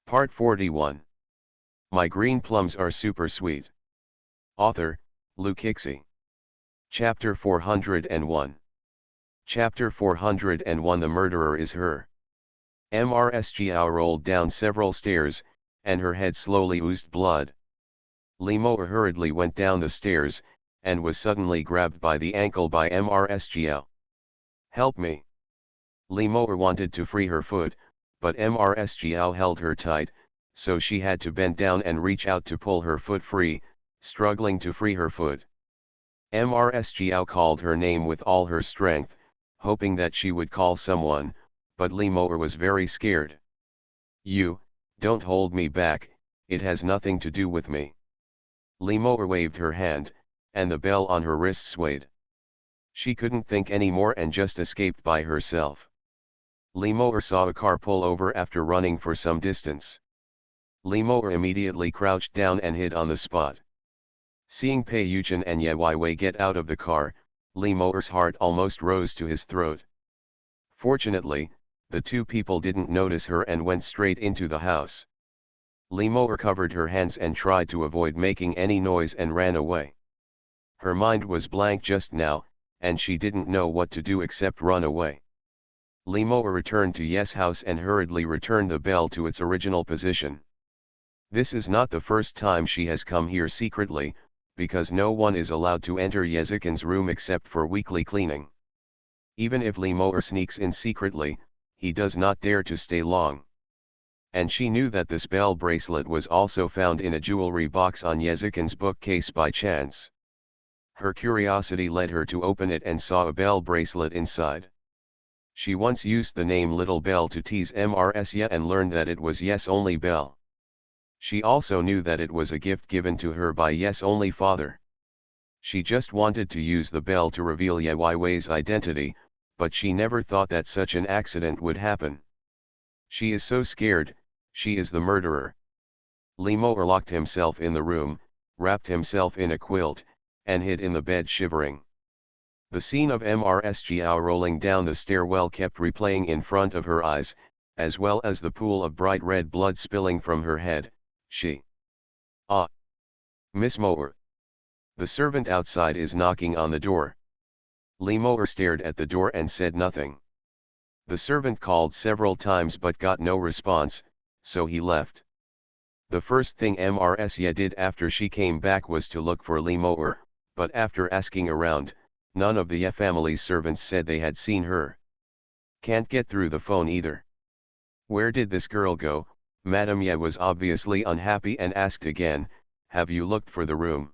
Part 41. My green plums are super sweet. Author, Luke Ixie. Chapter 401. Chapter 401. The murderer is her. Mrsgao rolled down several stairs, and her head slowly oozed blood. Limo hurriedly went down the stairs, and was suddenly grabbed by the ankle by Mrsgao. Help me. Limo wanted to free her foot, but Mrsgao held her tight, so she had to bend down and reach out to pull her foot free, struggling to free her foot. Mrsgao called her name with all her strength, hoping that she would call someone, but Limo was very scared. You, don't hold me back, it has nothing to do with me. Limo waved her hand, and the bell on her wrist swayed. She couldn't think anymore and just escaped by herself. Limo saw a car pull over after running for some distance. Limo immediately crouched down and hid on the spot. Seeing Pei Yuchen and Ye Wei get out of the car, Limo's heart almost rose to his throat. Fortunately, the two people didn't notice her and went straight into the house. Limo covered her hands and tried to avoid making any noise and ran away. Her mind was blank just now, and she didn't know what to do except run away. Limo returned to Ye's house and hurriedly returned the bell to its original position. This is not the first time she has come here secretly, because no one is allowed to enter Yezikin's room except for weekly cleaning. Even if Limo sneaks in secretly, he does not dare to stay long. And she knew that this bell bracelet was also found in a jewelry box on Yezikin's bookcase by chance. Her curiosity led her to open it and saw a bell bracelet inside. She once used the name Little Bell to tease Mrs. and learned that it was Ye's only bell. She also knew that it was a gift given to her by Ye's only father. She just wanted to use the bell to reveal Ye Wei's identity, but she never thought that such an accident would happen. She is so scared, she is the murderer. Limo locked himself in the room, wrapped himself in a quilt, and hid in the bed shivering. The scene of Mrsgao rolling down the stairwell kept replaying in front of her eyes, as well as the pool of bright red blood spilling from her head. Ah! Miss Moore. The servant outside is knocking on the door. Limo stared at the door and said nothing. The servant called several times but got no response, so he left. The first thing Mrs. did after she came back was to look for Limo, but after asking around, none of the Ye family's servants said they had seen her. Can't get through the phone either. Where did this girl go? Madame Ye was obviously unhappy and asked again, have you looked for the room?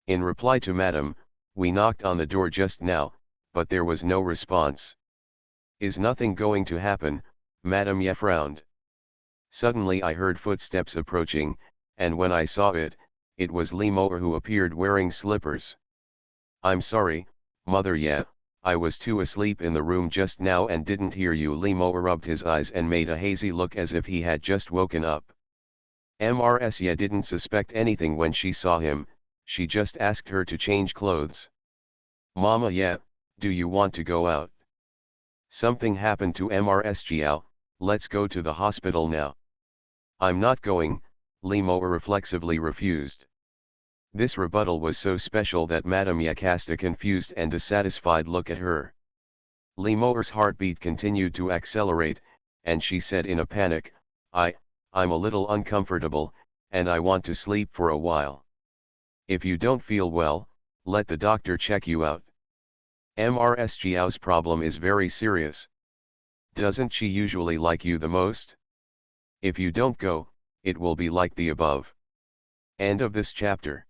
In reply to Madame, we knocked on the door just now, but there was no response. Is nothing going to happen? Madame Ye frowned. Suddenly I heard footsteps approaching, and when I saw it, it was Limo who appeared wearing slippers. I'm sorry, Mother Ye, I was too asleep in the room just now and didn't hear you. Limo rubbed his eyes and made a hazy look as if he had just woken up. Mrs. Ye didn't suspect anything when she saw him, she just asked her to change clothes. Mama Ye, do you want to go out? Something happened to Mrsgao, let's go to the hospital now. I'm not going, Limo reflexively refused. This rebuttal was so special that Madame Ye cast a confused and dissatisfied look at her. Limo's heartbeat continued to accelerate, and she said in a panic, I'm a little uncomfortable, and I want to sleep for a while. If you don't feel well, let the doctor check you out. Mrsgao's problem is very serious. Doesn't she usually like you the most? If you don't go, it will be like the above. End of this chapter.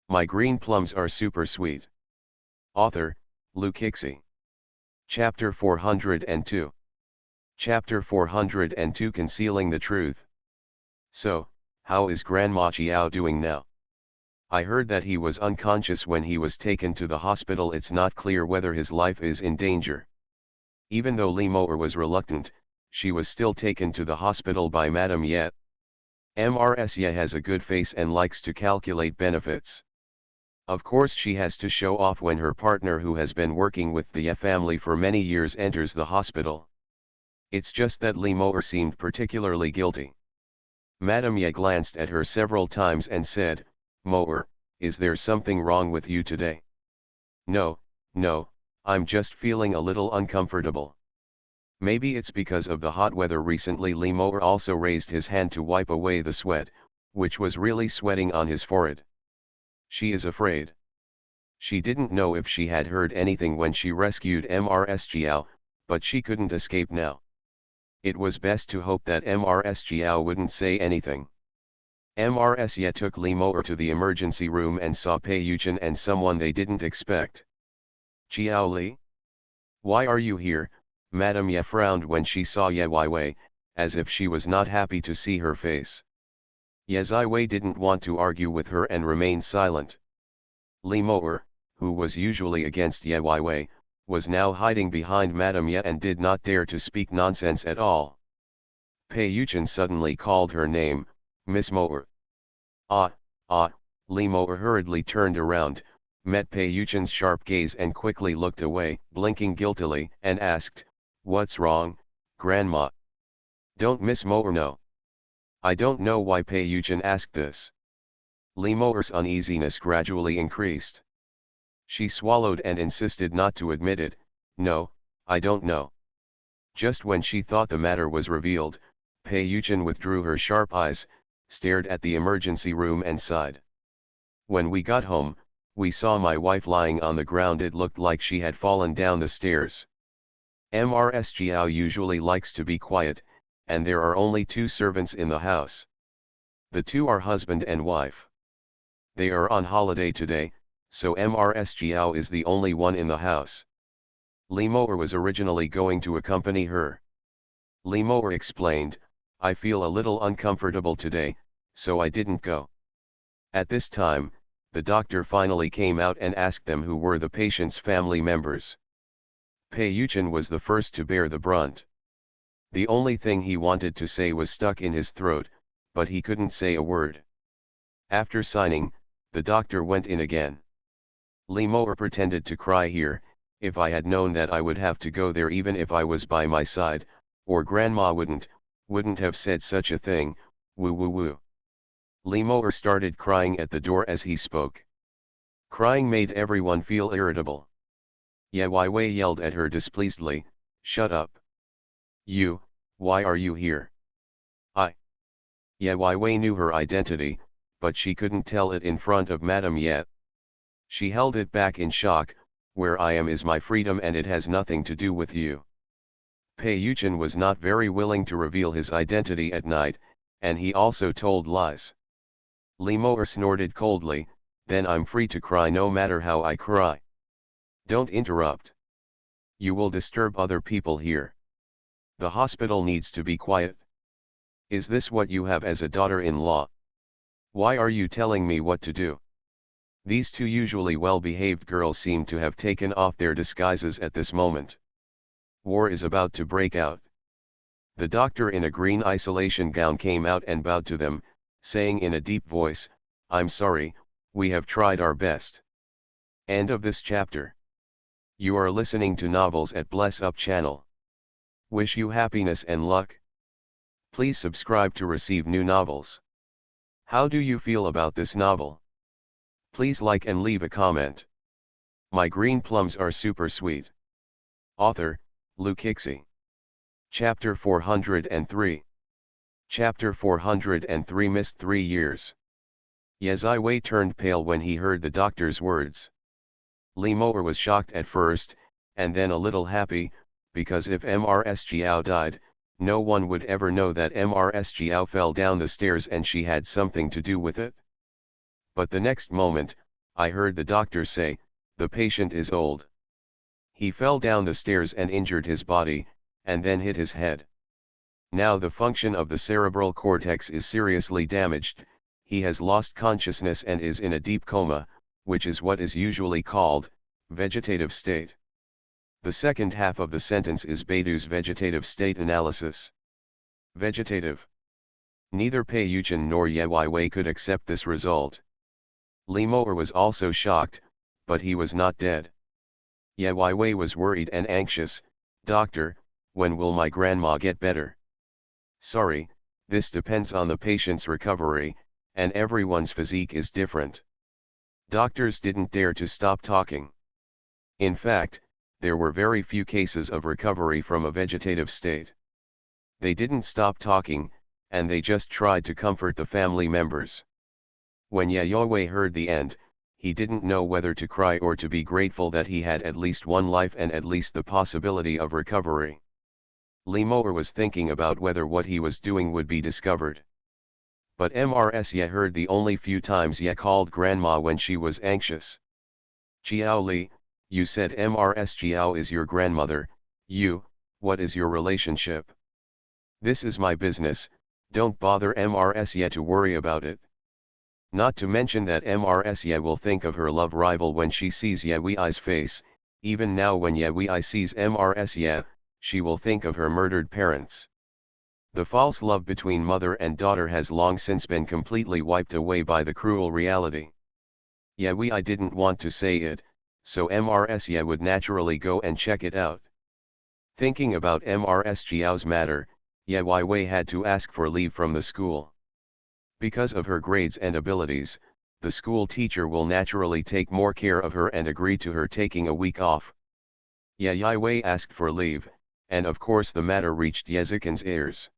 My green plums are super sweet. Author, Luke Ixie. Chapter 402. Chapter 402. Concealing the Truth. So, how is Grandma Chiao doing now? I heard that he was unconscious when he was taken to the hospital. It's not clear whether his life is in danger. Even though Limo was reluctant, she was still taken to the hospital by Madame Ye. Mrs. Ye has a good face and likes to calculate benefits. Of course she has to show off when her partner, who has been working with the Ye family for many years, enters the hospital. It's just that Limo seemed particularly guilty. Madame Ye glanced at her several times and said, "Moer, is there something wrong with you today?" "No, no, I'm just feeling a little uncomfortable." "Maybe it's because of the hot weather recently." Moer also raised his hand to wipe away the sweat, which was really sweating on his forehead. She is afraid. She didn't know if she had heard anything when she rescued Mrs. Giao, but she couldn't escape now. It was best to hope that Mrs. Giao wouldn't say anything. Mrs. Ye took Li Moer to the emergency room and saw Pei Yuchen and someone they didn't expect. "Jiao Li? Why are you here?" Madame Ye frowned when she saw Ye Weiwei, as if she was not happy to see her face. Ye Weiwei didn't want to argue with her and remained silent. Li Moer, who was usually against Ye Weiwei, was now hiding behind Madame Ye and did not dare to speak nonsense at all. Pei Yuchen suddenly called her name, "Miss Moer." "Ah, ah." Li Moer hurriedly turned around, met Pei Yuchen's sharp gaze and quickly looked away, blinking guiltily, and asked, "What's wrong, Grandma?" "Don't Miss Moer know?" "I don't know why." Pei Yuchen asked this. Li Moer's uneasiness gradually increased. She swallowed and insisted not to admit it. "No, I don't know." Just when she thought the matter was revealed, Pei Yuchen withdrew her sharp eyes, stared at the emergency room and sighed. "When we got home, we saw my wife lying on the ground. It looked like she had fallen down the stairs. Mrs. Giao usually likes to be quiet, and there are only 2 servants in the house. The 2 are husband and wife. They are on holiday today, so Mrs. Giao is the only one in the house. Li Moer was originally going to accompany her. Li Moer explained, "I feel a little uncomfortable today, so I didn't go." At this time, the doctor finally came out and asked them who were the patient's family members. Pei Yuchen was the first to bear the brunt. The only thing he wanted to say was stuck in his throat, but he couldn't say a word. After signing, the doctor went in again. Li Moer pretended to cry here. "If I had known that I would have to go there even if I was by my side, or Grandma wouldn't have said such a thing, woo woo woo." Li Moer started crying at the door as he spoke. Crying made everyone feel irritable. Ye Weiwei yelled at her displeasedly, "Shut up. Why are you here?" "I." Ye Weiwei knew her identity, but she couldn't tell it in front of Madame Ye. She held it back in shock. "Where I am is my freedom and it has nothing to do with you." Pei Yuchen was not very willing to reveal his identity at night, and he also told lies. Li Moer snorted coldly, "Then I'm free to cry no matter how I cry." "Don't interrupt. You will disturb other people here. The hospital needs to be quiet." "Is this what you have as a daughter-in-law? Why are you telling me what to do?" These 2 usually well-behaved girls seemed to have taken off their disguises at this moment. War is about to break out. The doctor in a green isolation gown came out and bowed to them, saying in a deep voice, "I'm sorry, we have tried our best." End of this chapter. You are listening to Novels at Bless Up channel. Wish you happiness and luck. Please subscribe to receive new novels. How do you feel about this novel? Please like and leave a comment. My green plums are super sweet. Author, Lu Kixi. Chapter 403. Chapter 403 Missed 3 years. Ye Weiwei turned pale when he heard the doctor's words. Li Moer was shocked at first, and then a little happy, because if Mrs. Giao died, no one would ever know that Mrs. Giao fell down the stairs and she had something to do with it. But the next moment, I heard the doctor say, "The patient is old. He fell down the stairs and injured his body, and then hit his head. Now the function of the cerebral cortex is seriously damaged, he has lost consciousness and is in a deep coma, which is what is usually called, vegetative state." The second half of the sentence is Baidu's vegetative state analysis. Vegetative. Neither Pei Yuchen nor Ye Weiwei could accept this result. Li Moer was also shocked, but he was not dead. Ye Weiwei was worried and anxious. "Doctor, when will my grandma get better?" "Sorry, This depends on the patient's recovery, and everyone's physique is different. Doctors didn't dare to stop talking. In fact, there were very few cases of recovery from a vegetative state. They didn't stop talking, and they just tried to comfort the family members. When Yahweh heard the end, he didn't know whether to cry or to be grateful that he had at least one life and at least the possibility of recovery. Limor was thinking about whether what he was doing would be discovered. But Mrs. Ye heard the only few times Ye called grandma when she was anxious. Chiao Li, you said Mrs. Chiao is your grandmother, what is your relationship? This is my business, don't bother Mrs. Ye to worry about it. Not to mention that Mrs. Ye will think of her love rival when she sees Yewi's face, even now when Yewi sees Mrs. Ye, she will think of her murdered parents. The false love between mother and daughter has long since been completely wiped away by the cruel reality. Yewi didn't want to say it, so Mrs. Ye would naturally go and check it out. Thinking about Mrs. Jiao's matter, Yewi had to ask for leave from the school. Because of her grades and abilities, the school teacher will naturally take more care of her and agree to her taking a week off. Yewi asked for leave, and of course the matter reached Yezikin's ears.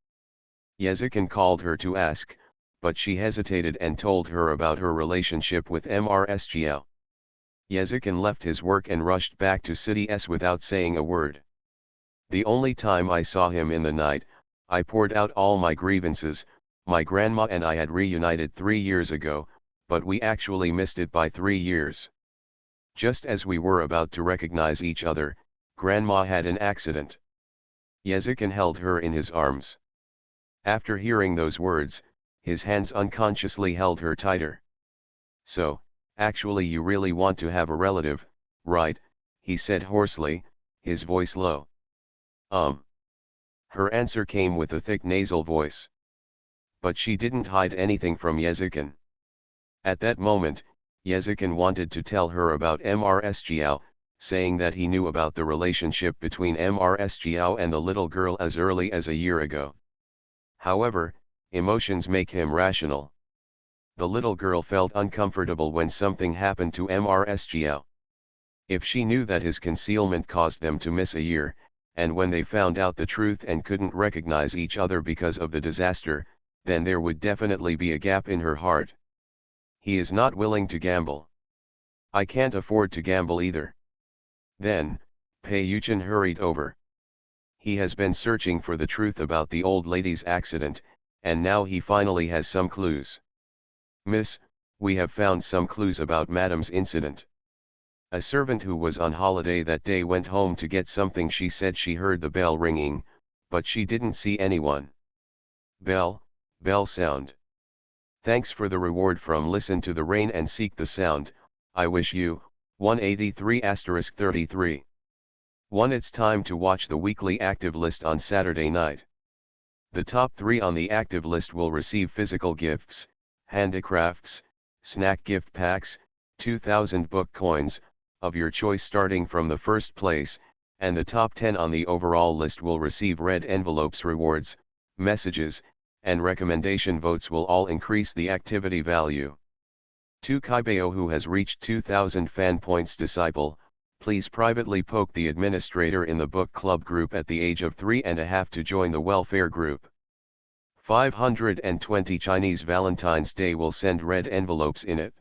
Yezikin called her to ask, but she hesitated and told her about her relationship with Mrs. Jiao. Yezikin left his work and rushed back to City S without saying a word. The only time I saw him in the night, I poured out all my grievances. My grandma and I had reunited 3 years ago, but we actually missed it by 3 years. Just as we were about to recognize each other, grandma had an accident. Yezikin held her in his arms. After hearing those words, his hands unconsciously held her tighter. So, actually you really want to have a relative, right? He said hoarsely, his voice low. Her answer came with a thick nasal voice. But she didn't hide anything from Yezikin. At that moment, Yezikin wanted to tell her about Mrs. Jiao, saying that he knew about the relationship between Mrs. Jiao and the little girl as early as a year ago. However, emotions make him rational. The little girl felt uncomfortable when something happened to Mrs. Jiao. If she knew that his concealment caused them to miss a year, and when they found out the truth and couldn't recognize each other because of the disaster, then there would definitely be a gap in her heart. He is not willing to gamble. I can't afford to gamble either. Then, Pei Yuchen hurried over. He has been searching for the truth about the old lady's accident, and now he finally has some clues. Miss, we have found some clues about Madam's incident. A servant who was on holiday that day went home to get something. She said she heard the bell ringing, but she didn't see anyone. Bell sound. Thanks for the reward from Listen to the Rain and Seek the Sound, I wish you, 183*33. 1. It's time to watch the weekly active list on Saturday night. The top 3 on the active list will receive physical gifts, handicrafts, snack gift packs, 2,000 book coins, of your choice starting from the first place, and the top 10 on the overall list will receive red envelopes. Rewards, messages, and recommendation votes will all increase the activity value. 2. Kaibeo, who has reached 2,000 fan points. Disciple, please privately poke the administrator in the book club group at the age of 3.5 to join the welfare group. 520 Chinese Valentine's Day will send red envelopes in it.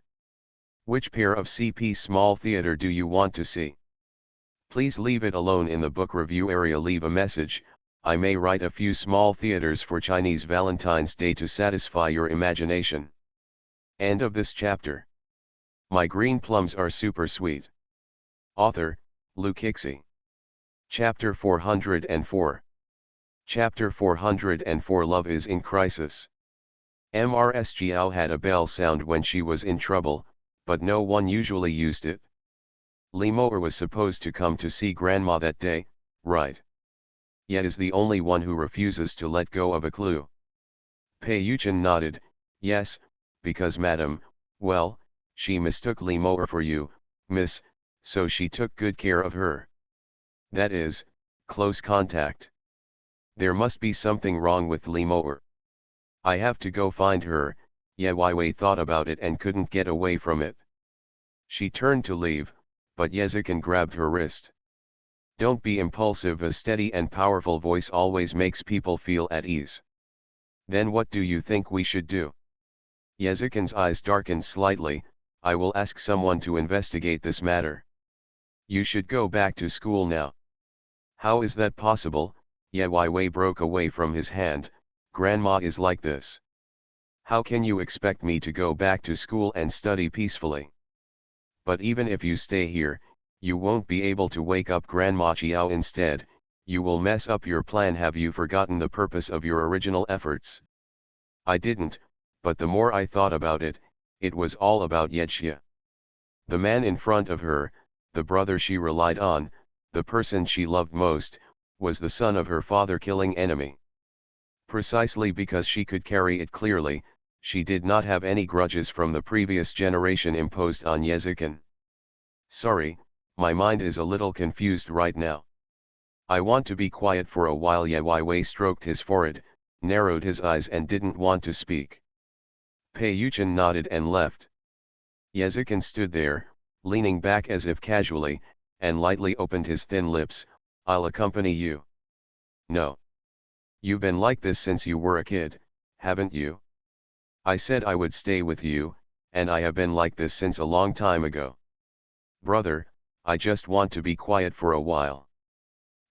Which pair of CP small theater do you want to see? Please leave it alone in the book review area. Leave a message. I may write a few small theaters for Chinese Valentine's Day to satisfy your imagination. End of this chapter. My green plums are super sweet. Author, Lu Kixi. Chapter 404. Chapter 404. Love is in crisis. Mrs. Jiao had a bell sound when she was in trouble, but no one usually used it. Limor was supposed to come to see grandma that day, right? Yet is the only one who refuses to let go of a clue. Pei Yuchen nodded, yes, because madam, well, she mistook Limor for you, miss, so she took good care of her. That is, close contact. There must be something wrong with Limor. I have to go find her. Ye Wei thought about it and couldn't get away from it. She turned to leave, but Yezikin grabbed her wrist. Don't be impulsive. A steady and powerful voice always makes people feel at ease. Then what do you think we should do? Yezikin's eyes darkened slightly. I will ask someone to investigate this matter. You should go back to school now. How is that possible? Ye Wei broke away from his hand. Grandma is like this. How can you expect me to go back to school and study peacefully? But even if you stay here, you won't be able to wake up Grandma Chiao. Instead, you will mess up your plan. Have you forgotten the purpose of your original efforts? I didn't, but the more I thought about it, it was all about Yexia. The man in front of her, the brother she relied on, the person she loved most, was the son of her father-killing enemy. Precisely because she could carry it clearly, she did not have any grudges from the previous generation imposed on Yezikin. Sorry, my mind is a little confused right now. I want to be quiet for a while. Ye Wei stroked his forehead, narrowed his eyes and didn't want to speak. Pei Yuchen nodded and left. Yezikin stood there, leaning back as if casually, and lightly opened his thin lips. I'll accompany you. No. You've been like this since you were a kid, haven't you? I said I would stay with you, and I have been like this since a long time ago. Brother, I just want to be quiet for a while.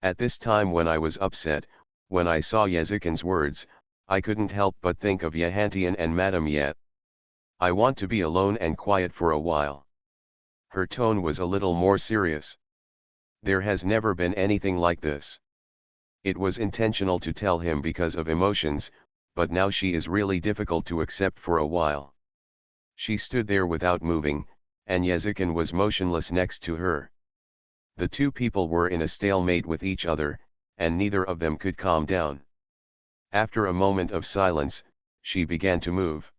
At this time when I was upset, when I saw Yezikin's words, I couldn't help but think of Yehantian and Madame Ye. I want to be alone and quiet for a while. Her tone was a little more serious. There has never been anything like this. It was intentional to tell him because of emotions, but now she is really difficult to accept for a while. She stood there without moving, and Yezikin was motionless next to her. The two people were in a stalemate with each other, and neither of them could calm down. After a moment of silence, she began to move.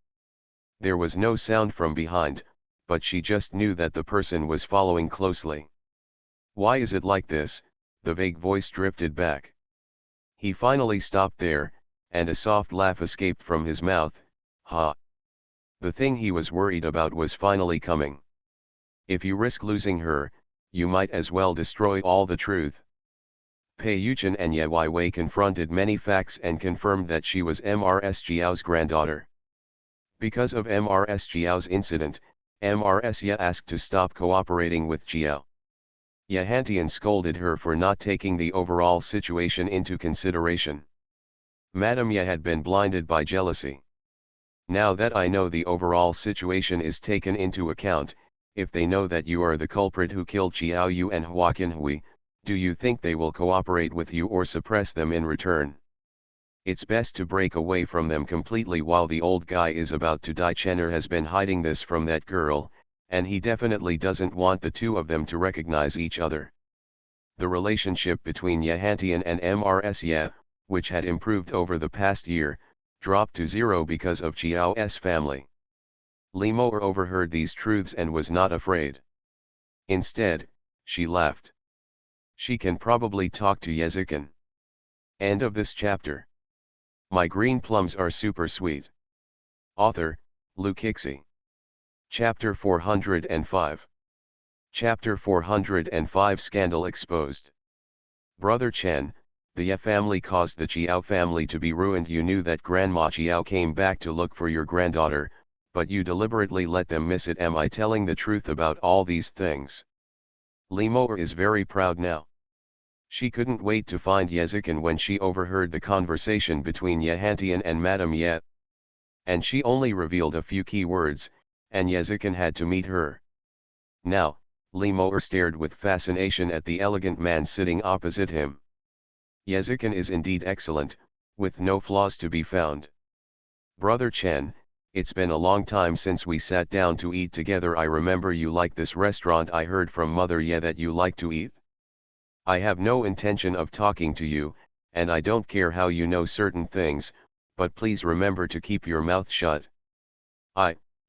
There was no sound from behind, but she just knew that the person was following closely. Why is it like this? The vague voice drifted back. He finally stopped there, and a soft laugh escaped from his mouth. Ha! The thing he was worried about was finally coming. If you risk losing her, you might as well destroy all the truth. Pei Yuchen and Ye Wei confronted many facts and confirmed that she was Mrs. Jiao's granddaughter. Because of Mrs. Jiao's incident, Mrs. Ye asked to stop cooperating with Jiao. Yehantian scolded her for not taking the overall situation into consideration. Madame Ye had been blinded by jealousy. Now that I know the overall situation is taken into account, if they know that you are the culprit who killed Xiao Yu and Hua Qinhui, do you think they will cooperate with you or suppress them in return? It's best to break away from them completely while the old guy is about to die. Chenner has been hiding this from that girl, and he definitely doesn't want the two of them to recognize each other. The relationship between Yehantian and Mrs. Ye, which had improved over the past year, dropped to zero because of Chiao's family. Li Mo overheard these truths and was not afraid. Instead, she laughed. She can probably talk to Yezikin. End of this chapter. My green plums are super sweet. Author, Lu Kixi. Chapter 405. Chapter 405 Scandal Exposed. Brother Chen, the Ye family caused the Chiao family to be ruined. You knew that Grandma Chiao came back to look for your granddaughter, but you deliberately let them miss it. Am I telling the truth about all these things? Li Mo is very proud now. She couldn't wait to find Yezikin when she overheard the conversation between Yehantian and Madame Ye. And she only revealed a few key words, and Yezikin had to meet her. Now, Li Mo stared with fascination at the elegant man sitting opposite him. Yezikin is indeed excellent, with no flaws to be found. Brother Chen, it's been a long time since we sat down to eat together. I remember you like this restaurant. I heard from Mother Ye that you like to eat. I have no intention of talking to you, and I don't care how you know certain things, but please remember to keep your mouth shut.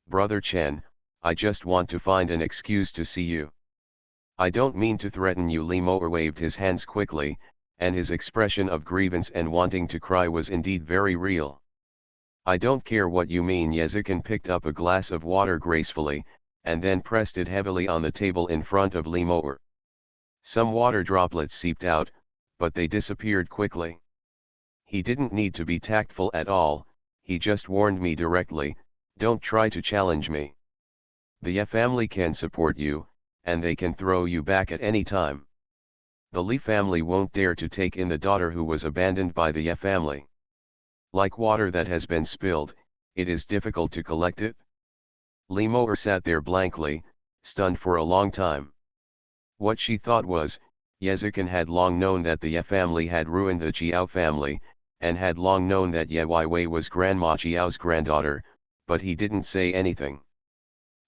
Brother Chen, I just want to find an excuse to see you. I don't mean to threaten you. Li Mo waved his hands quickly, and his expression of grievance and wanting to cry was indeed very real. I don't care what you mean. Yezikin picked up a glass of water gracefully, and then pressed it heavily on the table in front of Limor. Some water droplets seeped out, but they disappeared quickly. He didn't need to be tactful at all, he just warned me directly, don't try to challenge me. The Ye family can support you, and they can throw you back at any time. The Li family won't dare to take in the daughter who was abandoned by the Ye family. Like water that has been spilled, it is difficult to collect it. Limor sat there blankly, stunned for a long time. What she thought was, Yezikin had long known that the Ye family had ruined the Jiao family, and had long known that Ye Weiwei was Grandma Jiao's granddaughter, but he didn't say anything.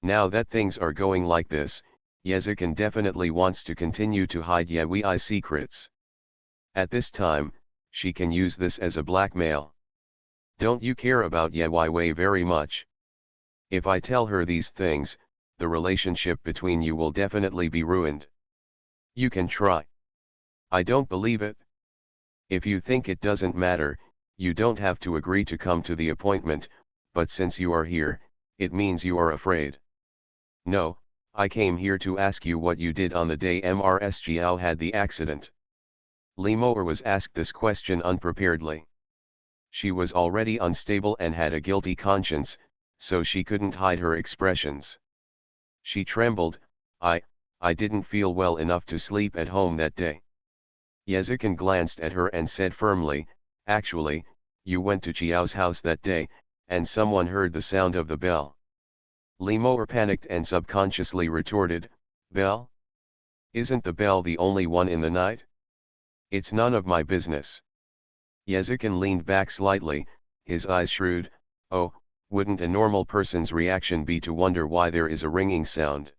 Now that things are going like this, Yezikin definitely wants to continue to hide Ye Wei's secrets. At this time, she can use this as a blackmail. Don't you care about Ye Weiwei very much? If I tell her these things, the relationship between you will definitely be ruined. You can try. I don't believe it. If you think it doesn't matter, you don't have to agree to come to the appointment, but since you are here, it means you are afraid. No, I came here to ask you what you did on the day Mrs. Jiao had the accident. Limor was asked this question unpreparedly. She was already unstable and had a guilty conscience, so she couldn't hide her expressions. She trembled. I didn't feel well enough to sleep at home that day. Yezikin glanced at her and said firmly, actually, you went to Jiao's house that day, and someone heard the sound of the bell. Limor panicked and subconsciously retorted, bell? Isn't the bell the only one in the night? It's none of my business. Yezikin leaned back slightly, his eyes shrewd. Oh, wouldn't a normal person's reaction be to wonder why there is a ringing sound?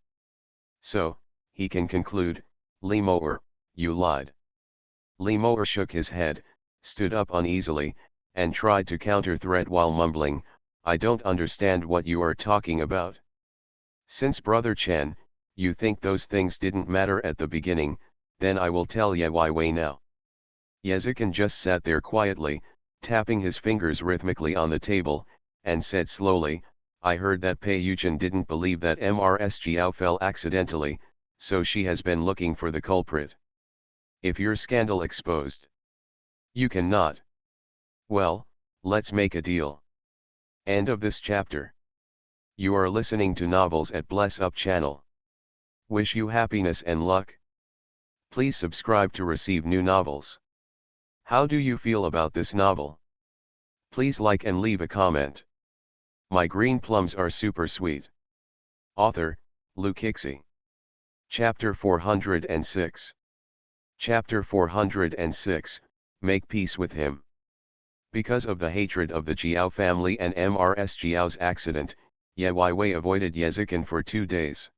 So, he can conclude, Limor, you lied. Limor shook his head, stood up uneasily, and tried to counter-threat while mumbling, I don't understand what you are talking about. Since Brother Chen, you think those things didn't matter at the beginning, then I will tell Ye Weiwei now. Yezikin just sat there quietly, tapping his fingers rhythmically on the table, and said slowly, I heard that Pei Yuchen didn't believe that Mrs. Jiao fell accidentally, so she has been looking for the culprit. If your scandal exposed, you cannot. Well, let's make a deal. End of this chapter. You are listening to novels at Bless Up channel. Wish you happiness and luck. Please subscribe to receive new novels. How do you feel about this novel? Please like and leave a comment. My green plums are super sweet. Author, Lu Kixi. Chapter 406. Chapter 406, Make Peace with Him. Because of the hatred of the Jiao family and Mrs. Jiao's accident, Ye Weiwei avoided Yezikin for 2 days.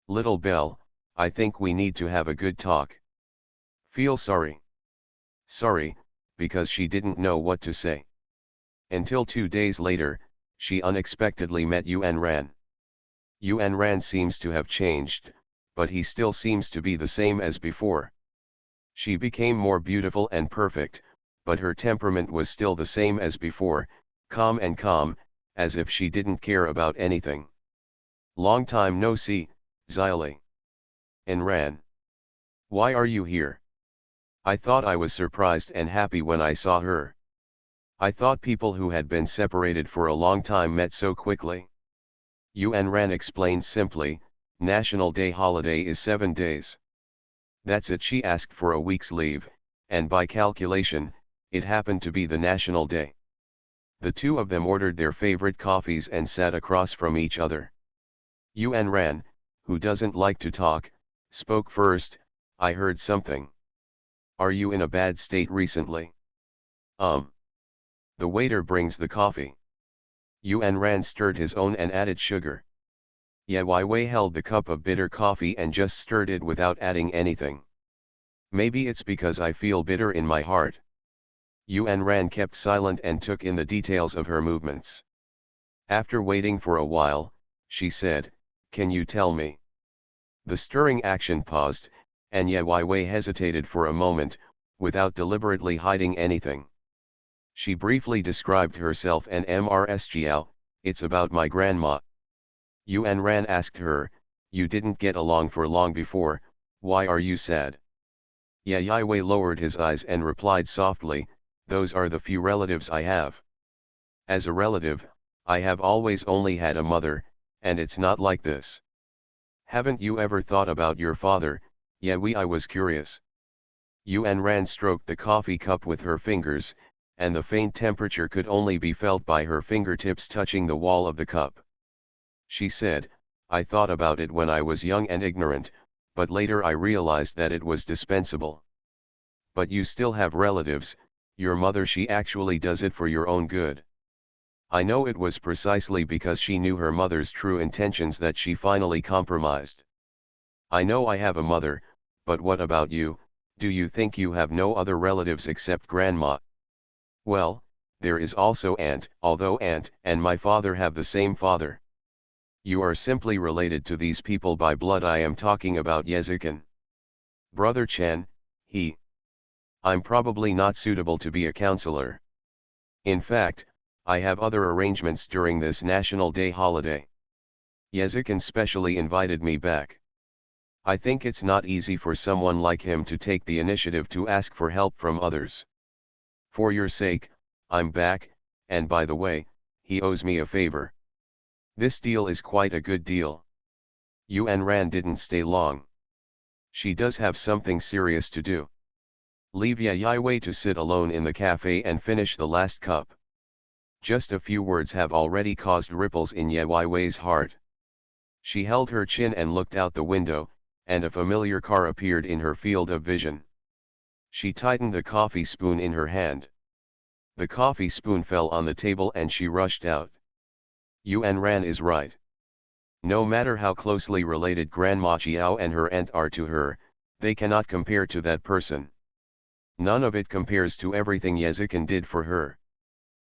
Little Belle, I think we need to have a good talk. Feel sorry. Sorry, because she didn't know what to say. Until 2 days later, she unexpectedly met Yuan Ran. Yuan Ran seems to have changed, but he still seems to be the same as before. She became more beautiful and perfect, but her temperament was still the same as before, calm, as if she didn't care about anything. Long time no see, Xyli. And Ran. Why are you here? I thought I was surprised and happy when I saw her. I thought people who had been separated for a long time met so quickly. Yuan Ran explained simply, National Day holiday is 7 days. That's it. She asked for a week's leave, and by calculation, it happened to be the National Day. The two of them ordered their favorite coffees and sat across from each other. Yuan Ran, who doesn't like to talk, spoke first, I heard something. Are you in a bad state recently? The waiter brings the coffee. Yuan Ran stirred his own and added sugar. Ye Weiwei held the cup of bitter coffee and just stirred it without adding anything. Maybe it's because I feel bitter in my heart. Yuan Ran kept silent and took in the details of her movements. After waiting for a while, she said, can you tell me? The stirring action paused, and Ye Weiwei hesitated for a moment, without deliberately hiding anything. She briefly described herself and Mrsgiao, it's about my grandma. Yuan Ran asked her, you didn't get along for long before, why are you sad? Yai Wei lowered his eyes and replied softly, those are the few relatives I have. As a relative, I have always only had a mother, and it's not like this. Haven't you ever thought about your father? Yai I was curious. Yuan Ran stroked the coffee cup with her fingers, and the faint temperature could only be felt by her fingertips touching the wall of the cup. She said, I thought about it when I was young and ignorant, but later I realized that it was dispensable. But you still have relatives, your mother, she actually does it for your own good. I know it was precisely because she knew her mother's true intentions that she finally compromised. I know I have a mother, but what about you? Do you think you have no other relatives except grandma? Well, there is also aunt, although aunt and my father have the same father. You are simply related to these people by blood. I am talking about Yezikin. Brother Chen, I'm probably not suitable to be a counselor. In fact, I have other arrangements during this National Day holiday. Yezikin specially invited me back. I think it's not easy for someone like him to take the initiative to ask for help from others. For your sake, I'm back, and by the way, he owes me a favor. This deal is quite a good deal. Yuan Ran didn't stay long. She does have something serious to do. Leave Yai Wei to sit alone in the cafe and finish the last cup. Just a few words have already caused ripples in Yai Wei's heart. She held her chin and looked out the window, and a familiar car appeared in her field of vision. She tightened the coffee spoon in her hand. The coffee spoon fell on the table and she rushed out. Yuan Ran is right. No matter how closely related Grandma Chiao and her aunt are to her, they cannot compare to that person. None of it compares to everything Yezikin did for her.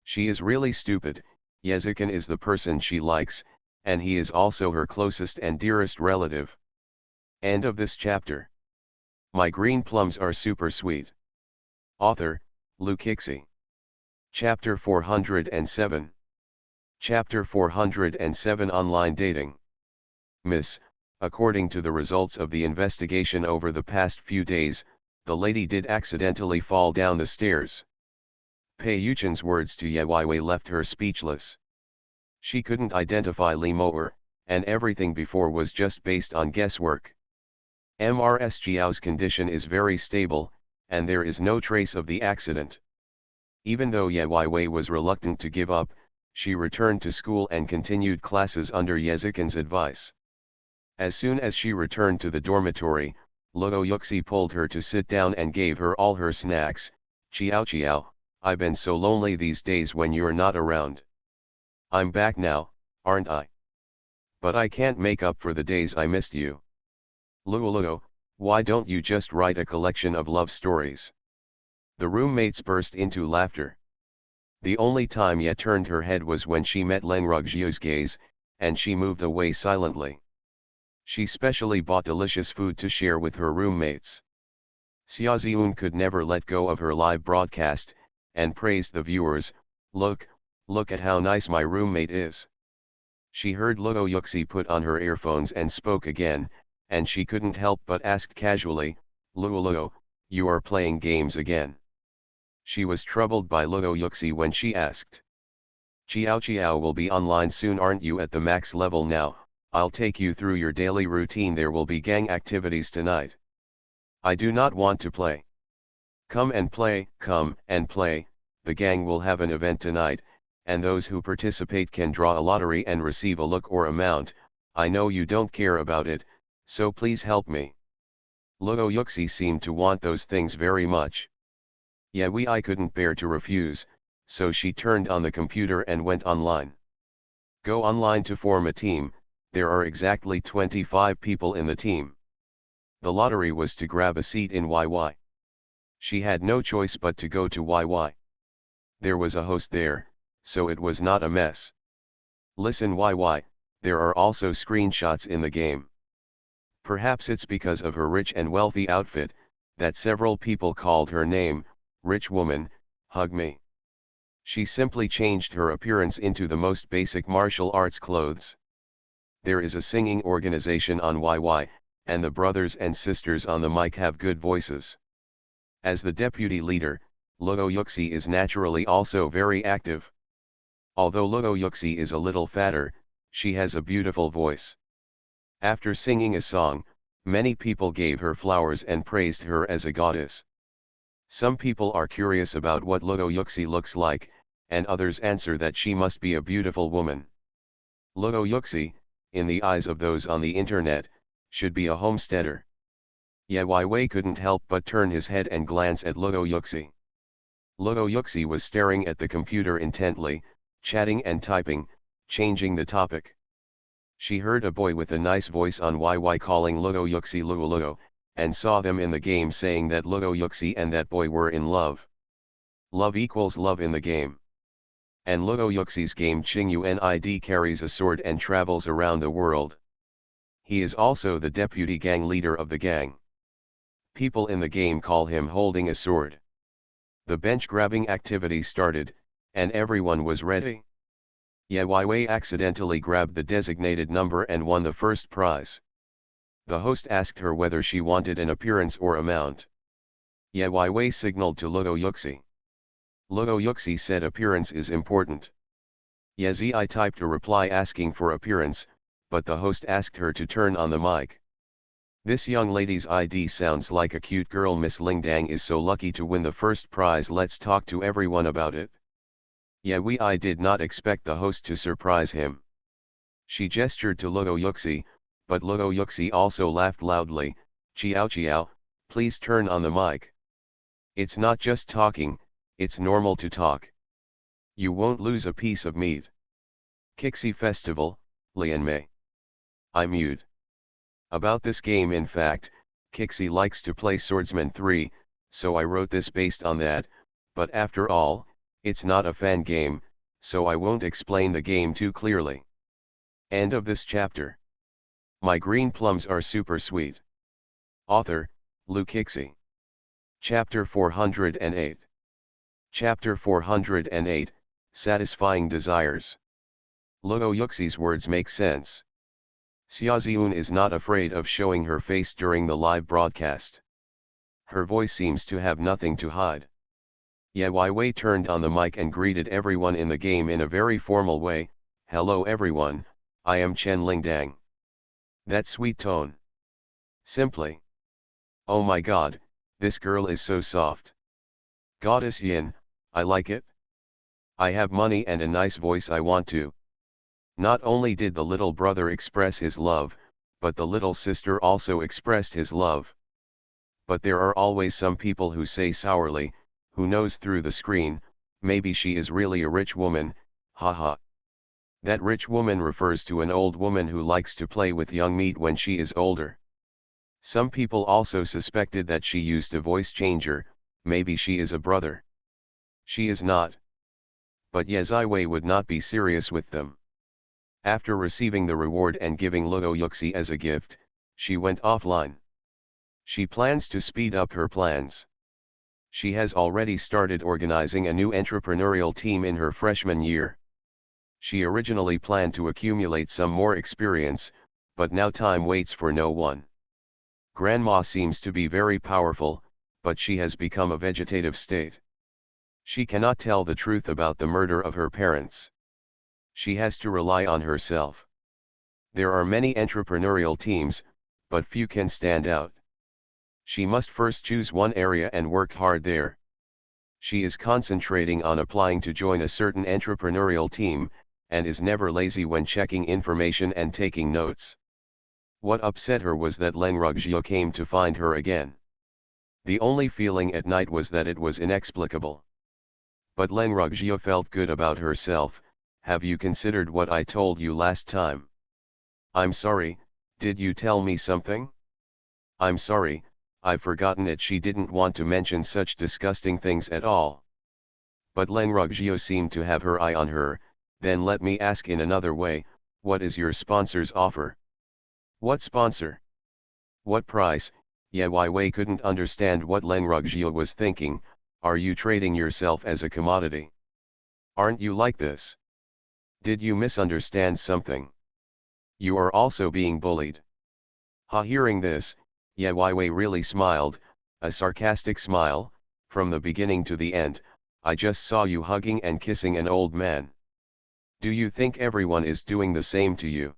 She is really stupid. Yezikin is the person she likes, and he is also her closest and dearest relative. End of this chapter. My green plums are super sweet. Author, Lu Kixi. Chapter 407. Chapter 407 Online Dating. Miss, according to the results of the investigation over the past few days, the lady did accidentally fall down the stairs. Pei Yuchen's words to Ye Wei left her speechless. She couldn't identify Li Moer, and everything before was just based on guesswork. Mrs. Jiao's condition is very stable, and there is no trace of the accident. Even though Ye Wei was reluctant to give up, she returned to school and continued classes under Yezikin's advice. As soon as she returned to the dormitory, Luo Yuxi pulled her to sit down and gave her all her snacks. Chiao, I've been so lonely these days when you're not around. I'm back now, aren't I? But I can't make up for the days I missed you. Luo, why don't you just write a collection of love stories? The roommates burst into laughter. The only time Ye turned her head was when she met Len Rugjiu's gaze, and she moved away silently. She specially bought delicious food to share with her roommates. Xiaoziun could never let go of her live broadcast, and praised the viewers. Look at how nice my roommate is. She heard Luo Yuxi put on her earphones and spoke again, and she couldn't help but ask casually, Luo, you are playing games again. She was troubled by Luo Yuxi when she asked. Chiao will be online soon, aren't you at the max level now? I'll take you through your daily routine. There will be gang activities tonight. I do not want to play. Come and play, the gang will have an event tonight, and those who participate can draw a lottery and receive a look or amount. I know you don't care about it, so please help me. Luo Yuxi seemed to want those things very much. I couldn't bear to refuse, so she turned on the computer and went online. Go online to form a team. There are exactly 25 people in the team. The lottery was to grab a seat in YY. She had no choice but to go to YY. There was a host there, so it was not a mess. Listen YY, there are also screenshots in the game. Perhaps it's because of her rich and wealthy outfit, that several people called her name, rich woman, hug me. She simply changed her appearance into the most basic martial arts clothes. There is a singing organization on YY, and the brothers and sisters on the mic have good voices. As the deputy leader, Logo Yuxi is naturally also very active. Although Logo Yuxi is a little fatter, she has a beautiful voice. After singing a song, many people gave her flowers and praised her as a goddess. Some people are curious about what Logo Yuxi looks like, and others answer that she must be a beautiful woman. Logo Yuxi, in the eyes of those on the internet, should be a homesteader. Ye Wei couldn't help but turn his head and glance at Logo Yuxi. Logo Yuxi was staring at the computer intently, chatting and typing, changing the topic. She heard a boy with a nice voice on YY calling Logo Yuxi Luo, and saw them in the game saying that Logo Yuxi and that boy were in love. Love equals love in the game. And Logo Yuxi's game Qingyuan carries a sword and travels around the world. He is also the deputy gang leader of the gang. People in the game call him holding a sword. The bench grabbing activity started, and everyone was ready. Ye Wei accidentally grabbed the designated number and won the first prize. The host asked her whether she wanted an appearance or amount. Ye Wei signaled to Logo Yuxi. Logo Yuxi said appearance is important. Ye Zi typed a reply asking for appearance, but the host asked her to turn on the mic. This young lady's ID sounds like a cute girl. Miss Lingdang is so lucky to win the first prize. Let's talk to everyone about it. Ye Wei did not expect the host to surprise him. She gestured to Logo Yuxi, but Logo Yuxi also laughed loudly. Chiao, please turn on the mic. It's not just talking, it's normal to talk. You won't lose a piece of meat. Kixi Festival, Lianmei. I mewed. About this game. In fact, Kixi likes to play Swordsman 3, so I wrote this based on that, but after all, it's not a fan game, so I won't explain the game too clearly. End of this chapter. My green plums are super sweet. Author, Lu Kixi. Chapter 408. Chapter 408, Satisfying Desires. Logo Yuxi's words make sense. Xiaoziun is not afraid of showing her face during the live broadcast. Her voice seems to have nothing to hide. Ye Wei turned on the mic and greeted everyone in the game in a very formal way. Hello everyone, I am Chen Lingdang. That sweet tone. Simply. Oh my god, this girl is so soft. Goddess Yin, I like it. I have money and a nice voice. I want to. Not only did the little brother express his love, but the little sister also expressed his love. But there are always some people who say sourly, who knows through the screen, maybe she is really a rich woman, haha. That rich woman refers to an old woman who likes to play with young meat when she is older. Some people also suspected that she used a voice changer, maybe she is a brother. She is not. But Ye Ziwei would not be serious with them. After receiving the reward and giving Logo Yuxi as a gift, she went offline. She plans to speed up her plans. She has already started organizing a new entrepreneurial team in her freshman year. She originally planned to accumulate some more experience, but now time waits for no one. Grandma seems to be very powerful, but she has become a vegetative state. She cannot tell the truth about the murder of her parents. She has to rely on herself. There are many entrepreneurial teams, but few can stand out. She must first choose one area and work hard there. She is concentrating on applying to join a certain entrepreneurial team, and is never lazy when checking information and taking notes. What upset her was that Leng Rugjio came to find her again. The only feeling at night was that it was inexplicable. But Leng Rugjio felt good about herself. Have you considered what I told you last time? I'm sorry, did you tell me something? I'm sorry, I've forgotten it. She didn't want to mention such disgusting things at all. But Leng Rugjio seemed to have her eye on her. Then let me ask in another way, what is your sponsor's offer? What sponsor? What price? Ye Wei couldn't understand what Leng Rugjio was thinking. Are you trading yourself as a commodity? Aren't you like this? Did you misunderstand something? You are also being bullied. Ha, hearing this, Ye Wei really smiled, a sarcastic smile. From the beginning to the end, I just saw you hugging and kissing an old man. Do you think everyone is doing the same to you?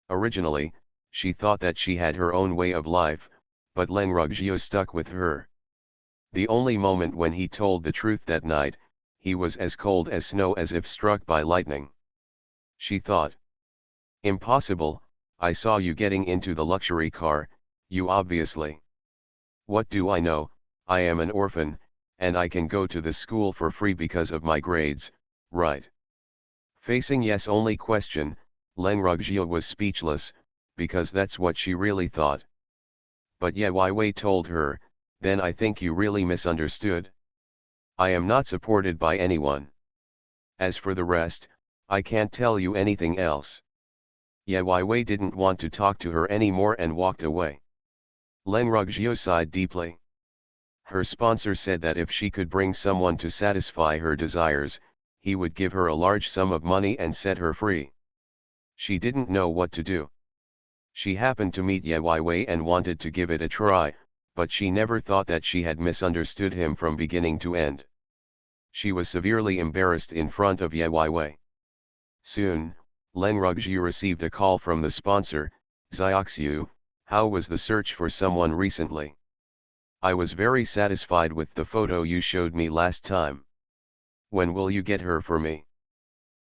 Originally, she thought that she had her own way of life, but Leng Ruggiu stuck with her. The only moment when he told the truth that night, he was as cold as snow, as if struck by lightning. She thought. Impossible, I saw you getting into the luxury car, you obviously. What do I know? I am an orphan, and I can go to the school for free because of my grades, right? Facing Yes' only question, Leng Ruggiu was speechless, because that's what she really thought. But Ye Wei told her, then I think you really misunderstood. I am not supported by anyone. As for the rest, I can't tell you anything else. Ye Wei didn't want to talk to her anymore and walked away. Leng Ruggiu sighed deeply. Her sponsor said that if she could bring someone to satisfy her desires, he would give her a large sum of money and set her free. She didn't know what to do. She happened to meet Ye Wei and wanted to give it a try, but she never thought that she had misunderstood him from beginning to end. She was severely embarrassed in front of Ye Wei. Soon, Leng Ruggiu received a call from the sponsor. Xiaoxiu, how was the search for someone recently? I was very satisfied with the photo you showed me last time. When will you get her for me?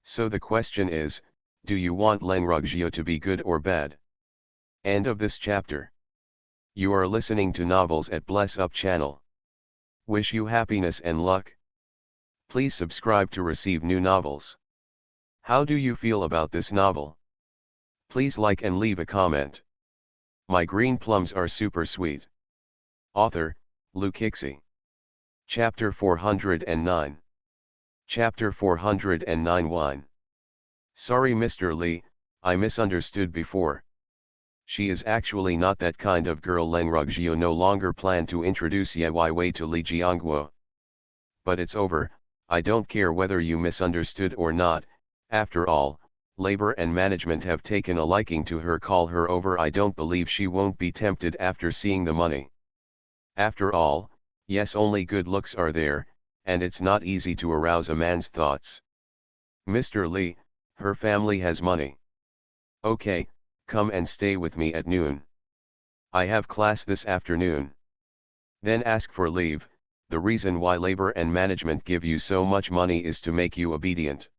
So the question is, do you want Leng Ruggiu to be good or bad? End of this chapter. You are listening to Novels at Bless Up channel. Wish you happiness and luck. Please subscribe to receive new novels. How do you feel about this novel? Please like and leave a comment. My green plums are super sweet. Author, Lu Kixi. Chapter 409. Chapter 409 Wine. Sorry Mr. Li, I misunderstood before. She is actually not that kind of girl. Leng Ruggiu no longer planned to introduce Ye Wei to Li Jiangguo. But it's over, I don't care whether you misunderstood or not. After all, labor and management have taken a liking to her. Call her over. I don't believe she won't be tempted after seeing the money. After all, yes, only good looks are there, and it's not easy to arouse a man's thoughts. Mr. Li, her family has money. Okay, come and stay with me at noon. I have class this afternoon. Then ask for leave. The reason why labor and management give you so much money is to make you obedient.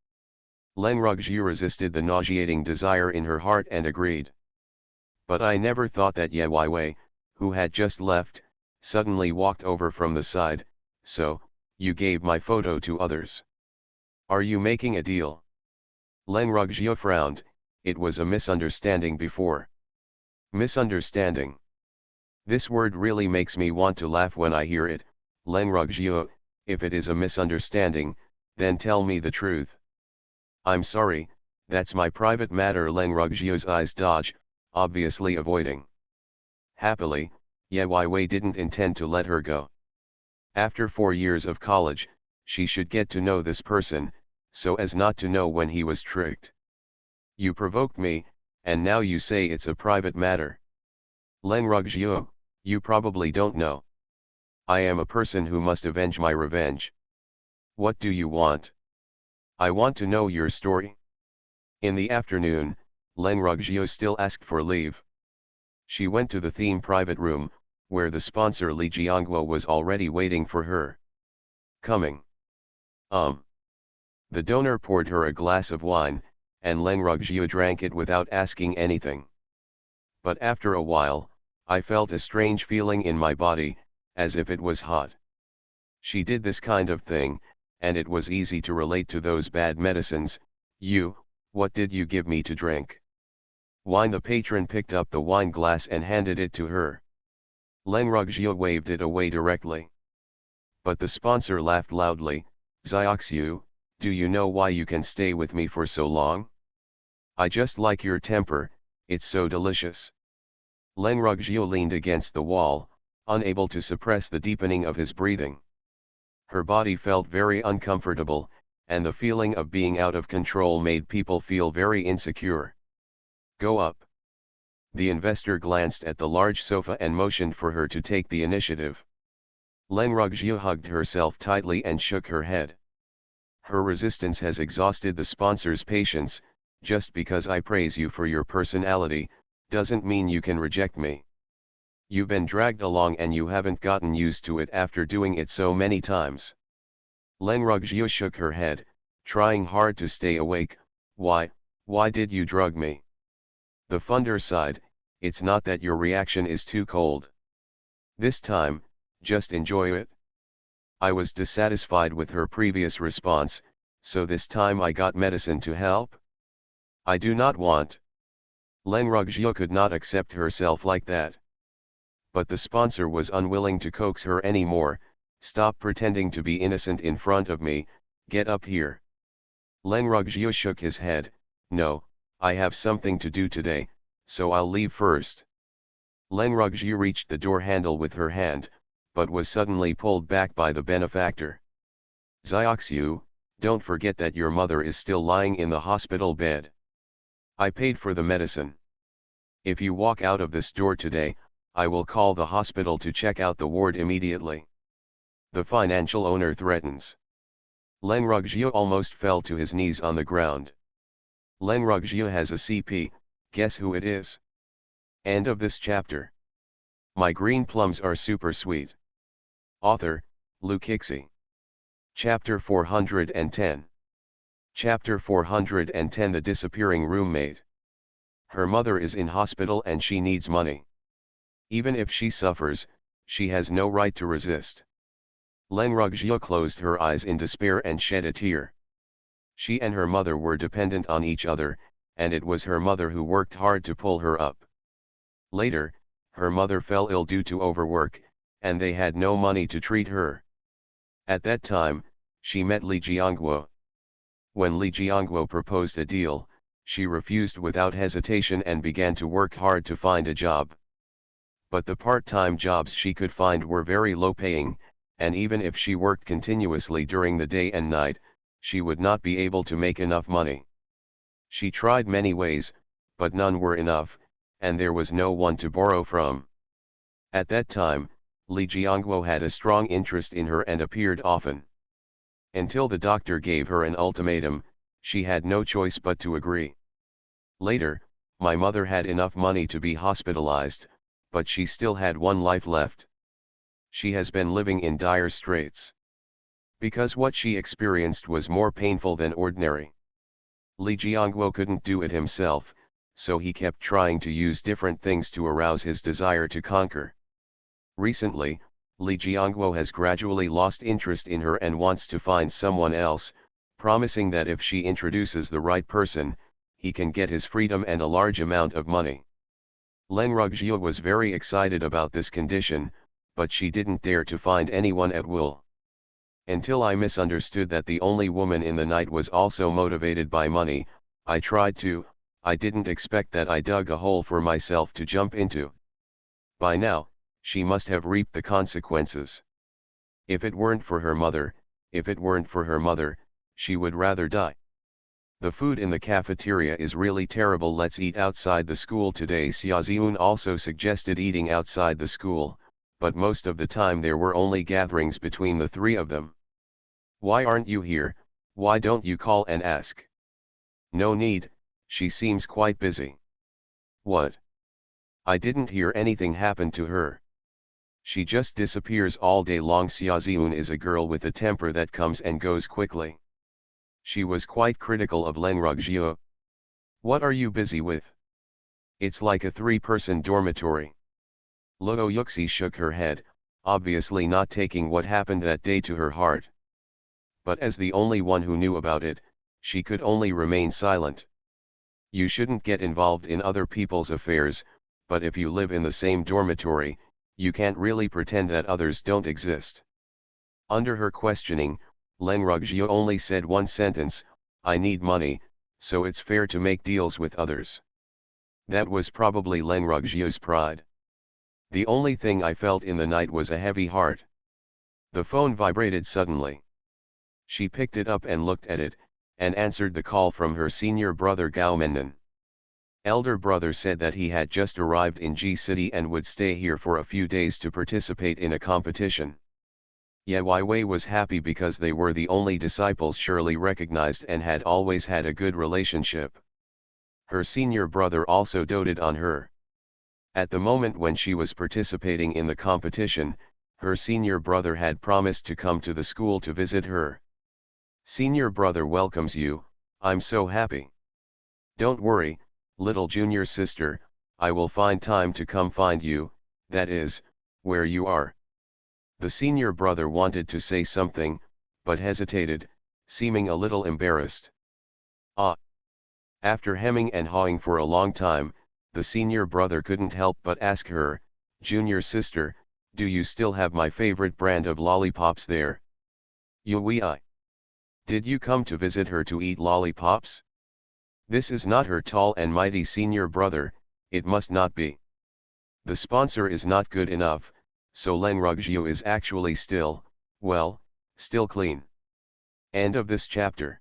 Leng Ruggiu resisted the nauseating desire in her heart and agreed. But I never thought that Ye Wei, who had just left, suddenly walked over from the side. So, you gave my photo to others. Are you making a deal? Leng Ruggiu frowned. It was a misunderstanding before. Misunderstanding. This word really makes me want to laugh when I hear it. Leng Ruggiu, if it is a misunderstanding, then tell me the truth. I'm sorry, that's my private matter. Leng Ruggiu's eyes dodged, obviously avoiding. Happily, Ye Wei didn't intend to let her go. After 4 years of college, she should get to know this person, so as not to know when he was tricked. You provoked me, and now you say it's a private matter. Leng Ruggiu, you probably don't know. I am a person who must avenge my revenge. What do you want? I want to know your story. In the afternoon, Leng Ruggiu still asked for leave. She went to the theme private room, where the sponsor Li Jiangguo was already waiting for her. Coming. The donor poured her a glass of wine, and Leng Ruggiu drank it without asking anything. But after a while, I felt a strange feeling in my body, as if it was hot. She did this kind of thing, and it was easy to relate to those bad medicines. What did you give me to drink? Wine. The patron picked up the wine glass and handed it to her. Leng Ruggiu waved it away directly. But the sponsor laughed loudly. Xiaoxiu, do you know why you can stay with me for so long? I just like your temper, it's so delicious. Leng Ruggiu leaned against the wall, unable to suppress the deepening of his breathing. Her body felt very uncomfortable, and the feeling of being out of control made people feel very insecure. Go up. The investor glanced at the large sofa and motioned for her to take the initiative. Leng Rugjiu hugged herself tightly and shook her head. Her resistance has exhausted the sponsor's patience. Just because I praise you for your personality, doesn't mean you can reject me. You've been dragged along and you haven't gotten used to it after doing it so many times. Leng Rugjiu shook her head, trying hard to stay awake. Why did you drug me? The funder sighed. It's not that your reaction is too cold. This time, just enjoy it. I was dissatisfied with her previous response, so this time I got medicine to help. I do not want. Leng Rugjiu could not accept herself like that. But the sponsor was unwilling to coax her anymore. Stop pretending to be innocent in front of me, get up here. Leng Rugjiu shook his head. No, I have something to do today, so I'll leave first. Leng Rugjiu reached the door handle with her hand, but was suddenly pulled back by the benefactor. Xiaoxiu, don't forget that your mother is still lying in the hospital bed. I paid for the medicine. If you walk out of this door today, I will call the hospital to check out the ward immediately. The financial owner threatens. Leng Rugjiu almost fell to his knees on the ground. Leng Rugjiu has a CP, guess who it is? End of this chapter. My green plums are super sweet. Author, Lu Kixi. Chapter 410. Chapter 410 The Disappearing Roommate. Her mother is in hospital and she needs money. Even if she suffers, she has no right to resist. Leng Rugjiu closed her eyes in despair and shed a tear. She and her mother were dependent on each other, and it was her mother who worked hard to pull her up. Later, her mother fell ill due to overwork, and they had no money to treat her. At that time, she met Li Jiangguo. When Li Jiangguo proposed a deal, she refused without hesitation and began to work hard to find a job. But the part-time jobs she could find were very low-paying, and even if she worked continuously during the day and night, she would not be able to make enough money. She tried many ways, but none were enough, and there was no one to borrow from. At that time, Li Jiangguo had a strong interest in her and appeared often. Until the doctor gave her an ultimatum, she had no choice but to agree. Later, my mother had enough money to be hospitalized, but she still had one life left. She has been living in dire straits. Because what she experienced was more painful than ordinary. Li Jiangguo couldn't do it himself, so he kept trying to use different things to arouse his desire to conquer. Recently, Li Jiangguo has gradually lost interest in her and wants to find someone else, promising that if she introduces the right person, he can get his freedom and a large amount of money. Leng Rugjiu was very excited about this condition, but she didn't dare to find anyone at will. Until I misunderstood that the only woman in the night was also motivated by money, I didn't expect that I dug a hole for myself to jump into. By now, she must have reaped the consequences. If it weren't for her mother, she would rather die. The food in the cafeteria is really terrible. Let's eat outside the school today. Xiaoziun also suggested eating outside the school, but most of the time there were only gatherings between the three of them. Why aren't you here? Why don't you call and ask? No need, she seems quite busy. What? I didn't hear anything happen to her. She just disappears all day long. Xiaoziun is a girl with a temper that comes and goes quickly. She was quite critical of Leng Rugjiu. What are you busy with? It's like a three-person dormitory. Luo Yuxi shook her head, obviously not taking what happened that day to her heart. But as the only one who knew about it, she could only remain silent. You shouldn't get involved in other people's affairs, but if you live in the same dormitory, you can't really pretend that others don't exist. Under her questioning, Leng Rugjiu only said one sentence, I need money, so it's fair to make deals with others. That was probably Leng Rugjiu's pride. The only thing I felt in the night was a heavy heart. The phone vibrated suddenly. She picked it up and looked at it, and answered the call from her senior brother Gaumennan. Elder brother said that he had just arrived in G City and would stay here for a few days to participate in a competition. Wei was happy because they were the only disciples Shirley recognized and had always had a good relationship. Her senior brother also doted on her. At the moment when she was participating in the competition, her senior brother had promised to come to the school to visit her. Senior brother welcomes you, I'm so happy. Don't worry, little junior sister, I will find time to come find you, that is, where you are. The senior brother wanted to say something, but hesitated, seeming a little embarrassed. Ah! After hemming and hawing for a long time, the senior brother couldn't help but ask her, junior sister, do you still have my favorite brand of lollipops there? Yui. Did you come to visit her to eat lollipops? This is not her tall and mighty senior brother, it must not be. The sponsor is not good enough, so Lenrugjiu is actually still, well, still clean. End of this chapter.